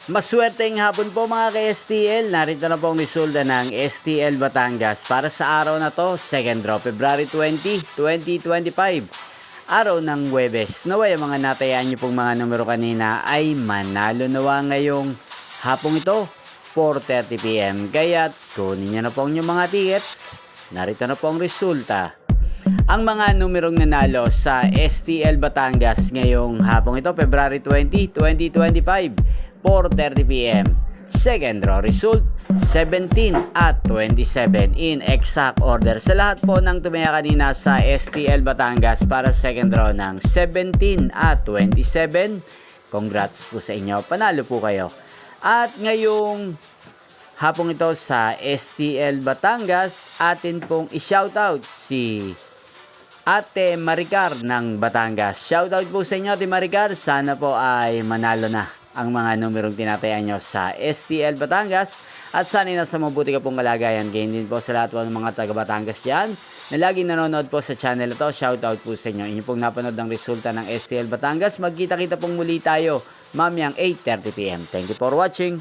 Maswerteng hapon po mga ka-STL. Narito na po ang resulta ng STL Batangas para sa araw na to, 2nd draw, February 20, 2025. Araw ng Huwebes. Naway ang mga natayaan nyo pong mga numero kanina ay manalo nawa ngayong hapong ito, 4:30 PM. Kaya't kunin nyo na po ang inyong mga tickets. Narito na po ang resulta. Ang mga numerong nanalo sa STL Batangas ngayong hapong ito, February 20, 2025, 4:30 PM. Second draw result, 17 at 27 in exact order. Sa lahat po ng tumaya kanina sa STL Batangas para second draw ng 17 at 27, congrats po sa inyo. Panalo po kayo. At ngayong hapong ito sa STL Batangas, atin pong i-shoutout si Ate Maricar ng Batangas. Shoutout po sa inyo, Ate Maricar. Sana po ay manalo na ang mga numerong tinatayan nyo sa STL Batangas. At sana nasa mabuti ka pong kalagayan. Ganyan din po sa lahat po ng mga taga Batangas dyan na laging nanonood po sa channel ito. Shoutout po sa inyo. Inyo pong napanood ng resulta ng STL Batangas. Magkita-kita pong muli tayo mamayang 8:30 PM. Thank you for watching.